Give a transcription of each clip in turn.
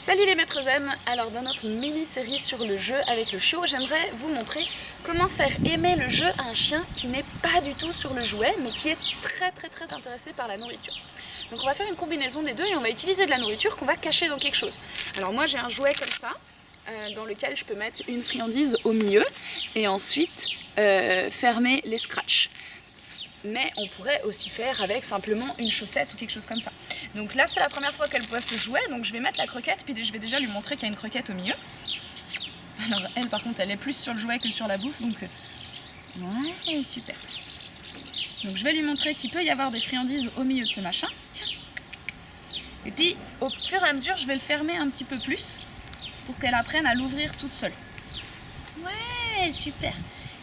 Salut les maîtres zen. Alors dans notre mini-série sur le jeu avec le chiot, j'aimerais vous montrer comment faire aimer le jeu à un chien qui n'est pas du tout sur le jouet, mais qui est très intéressé par la nourriture. Donc on va faire une combinaison des deux et on va utiliser de la nourriture qu'on va cacher dans quelque chose. Alors moi j'ai un jouet comme ça, dans lequel je peux mettre une friandise au milieu et ensuite fermer les scratchs. Mais on pourrait aussi faire avec simplement une chaussette ou quelque chose comme ça. Donc là c'est la première fois qu'elle voit ce jouet, donc je vais mettre la croquette, puis je vais déjà lui montrer qu'il y a une croquette au milieu. Alors elle par contre elle est plus sur le jouet que sur la bouffe, donc ouais, super. Donc je vais lui montrer qu'il peut y avoir des friandises au milieu de ce machin. Tiens. Et puis au fur et à mesure je vais le fermer un petit peu plus pour qu'elle apprenne à l'ouvrir toute seule. Ouais, super.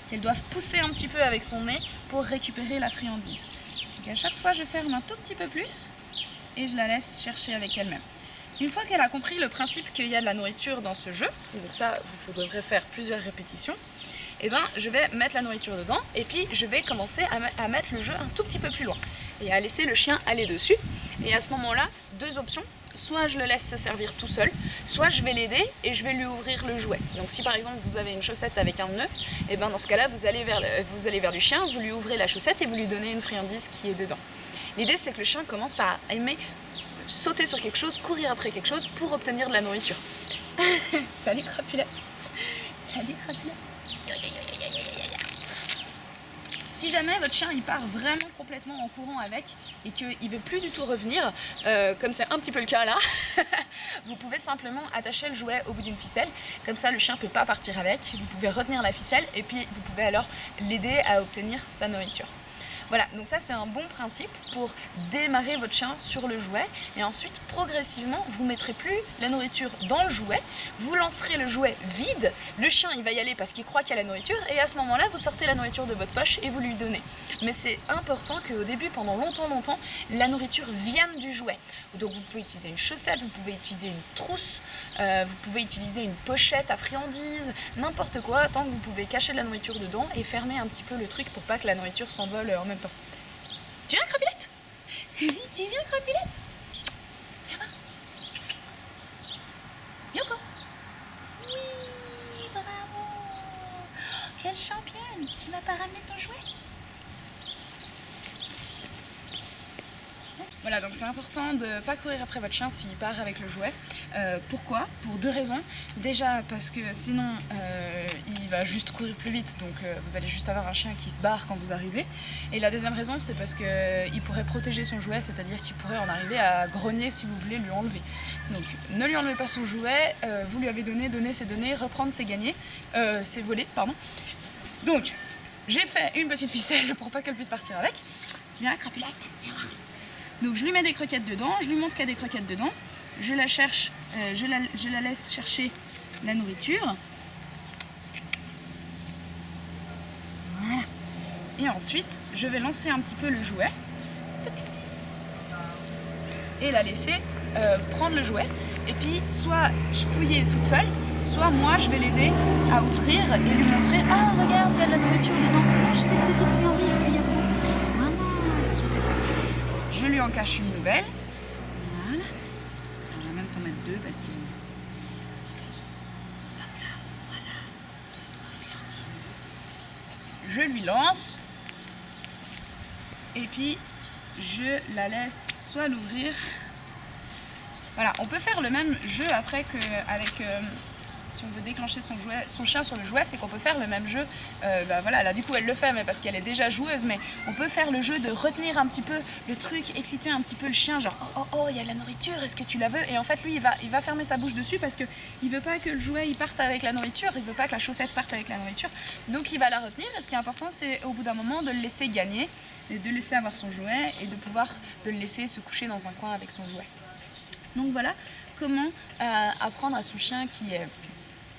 Qu'elle doive pousser un petit peu avec son nez pour récupérer la friandise. Donc à chaque fois je ferme un tout petit peu plus et je la laisse chercher avec elle-même. Une fois qu'elle a compris le principe qu'il y a de la nourriture dans ce jeu, donc ça vous devrez faire plusieurs répétitions, et ben je vais mettre la nourriture dedans et puis je vais commencer à mettre le jeu un tout petit peu plus loin et à laisser le chien aller dessus. Et à ce moment-là, deux options. Soit je le laisse se servir tout seul, soit je vais l'aider et je vais lui ouvrir le jouet. Donc si par exemple vous avez une chaussette avec un nœud, et ben dans ce cas-là vous allez vers le chien, vous lui ouvrez la chaussette et vous lui donnez une friandise qui est dedans. L'idée c'est que le chien commence à aimer sauter sur quelque chose, courir après quelque chose pour obtenir de la nourriture. Salut Crapulette. Salut Crapulette. Si jamais votre chien il part vraiment complètement en courant avec et qu'il veut plus du tout revenir, comme c'est un petit peu le cas là, vous pouvez simplement attacher le jouet au bout d'une ficelle, comme ça le chien peut pas partir avec, vous pouvez retenir la ficelle et puis vous pouvez alors l'aider à obtenir sa nourriture. Voilà, donc ça c'est un bon principe pour démarrer votre chien sur le jouet et ensuite progressivement vous mettrez plus la nourriture dans le jouet, vous lancerez le jouet vide, le chien il va y aller parce qu'il croit qu'il y a la nourriture et à ce moment-là vous sortez la nourriture de votre poche et vous lui donnez. Mais c'est important qu'au début pendant longtemps la nourriture vienne du jouet. Donc vous pouvez utiliser une chaussette, vous pouvez utiliser une trousse, vous pouvez utiliser une pochette à friandises, n'importe quoi tant que vous pouvez cacher de la nourriture dedans et fermer un petit peu le truc pour pas que la nourriture s'envole en même temps. Tu viens Crapulette? Vas-y, tu viens Crapulette? Viens voir. Viens encore. Oui, bravo. Quelle championne. Tu m'as pas ramené ton jouet? Voilà, donc c'est important de ne pas courir après votre chien s'il part avec le jouet. Pourquoi? Pour deux raisons. Déjà parce que sinon il va juste courir plus vite, donc vous allez juste avoir un chien qui se barre quand vous arrivez. Et la deuxième raison c'est parce qu'il pourrait protéger son jouet, c'est-à-dire qu'il pourrait en arriver à grogner si vous voulez lui enlever. Donc ne lui enlevez pas son jouet, vous lui avez donné c'est donné, reprendre c'est gagner, c'est voler, pardon. Donc j'ai fait une petite ficelle pour pas qu'elle puisse partir avec. Viens Crapulette, viens voir. Donc je lui mets des croquettes dedans, je lui montre qu'il y a des croquettes dedans, je la cherche, je la laisse chercher la nourriture. Voilà. Et ensuite, je vais lancer un petit peu le jouet et la laisser prendre le jouet. Et puis soit je fouiller toute seule, soit moi je vais l'aider à ouvrir et lui montrer « Ah regarde, il y a de la nourriture dedans, mange tes petites friandises qu'il y a dedans. » Je lui en cache une nouvelle. Voilà. On va même t'en mettre deux parce que... Hop là, voilà. 2, 3 friandises. Je lui lance. Et puis, je la laisse soit l'ouvrir. Voilà, on peut faire le même jeu après qu'avec... si on veut déclencher son chien sur le jouet, c'est qu'on peut faire le même jeu. Voilà, là du coup elle le fait mais parce qu'elle est déjà joueuse, mais on peut faire le jeu de retenir un petit peu le truc, exciter un petit peu le chien, genre oh il y a de la nourriture, est-ce que tu la veux? Et en fait lui il va fermer sa bouche dessus parce que il veut pas que le jouet il parte avec la nourriture, il veut pas que la chaussette parte avec la nourriture, donc il va la retenir. Et ce qui est important c'est au bout d'un moment de le laisser gagner, et de laisser avoir son jouet et de le laisser se coucher dans un coin avec son jouet. Donc voilà comment apprendre à son chien qui est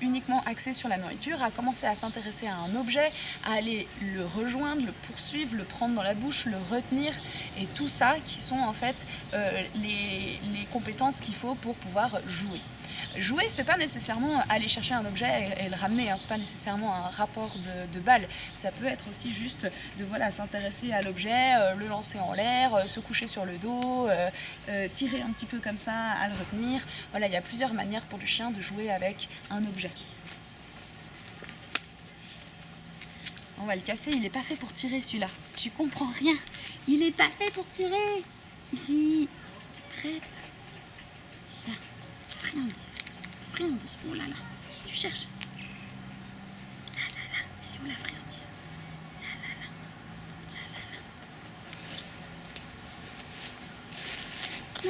uniquement axé sur la nourriture, à commencer à s'intéresser à un objet, à aller le rejoindre, le poursuivre, le prendre dans la bouche, le retenir, et tout ça qui sont en fait les compétences qu'il faut pour pouvoir jouer. Jouer, c'est pas nécessairement aller chercher un objet et le ramener, hein. C'est pas nécessairement un rapport de balle. Ça peut être aussi juste de voilà, s'intéresser à l'objet, le lancer en l'air, se coucher sur le dos, tirer un petit peu comme ça, à le retenir. Voilà, il y a plusieurs manières pour le chien de jouer avec un objet. On va le casser, il n'est pas fait pour tirer celui-là. Tu comprends rien. Il n'est pas fait pour tirer. Prête. Tiens, friandise. Friandise. Oh là là, tu cherches. Là là là, elle est où la friandise? Là là là. Là là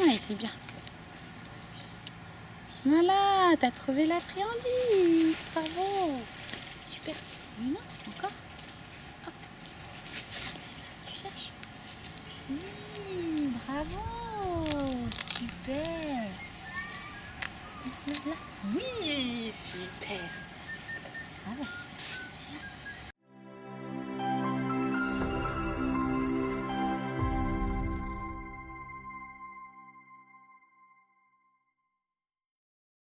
là. Ouais, c'est bien. Voilà, t'as trouvé la friandise. Bravo. Super. Une autre encore. Hop. Friandise là, tu cherches. Bravo. Super. Là, là. Oui, super. Bravo.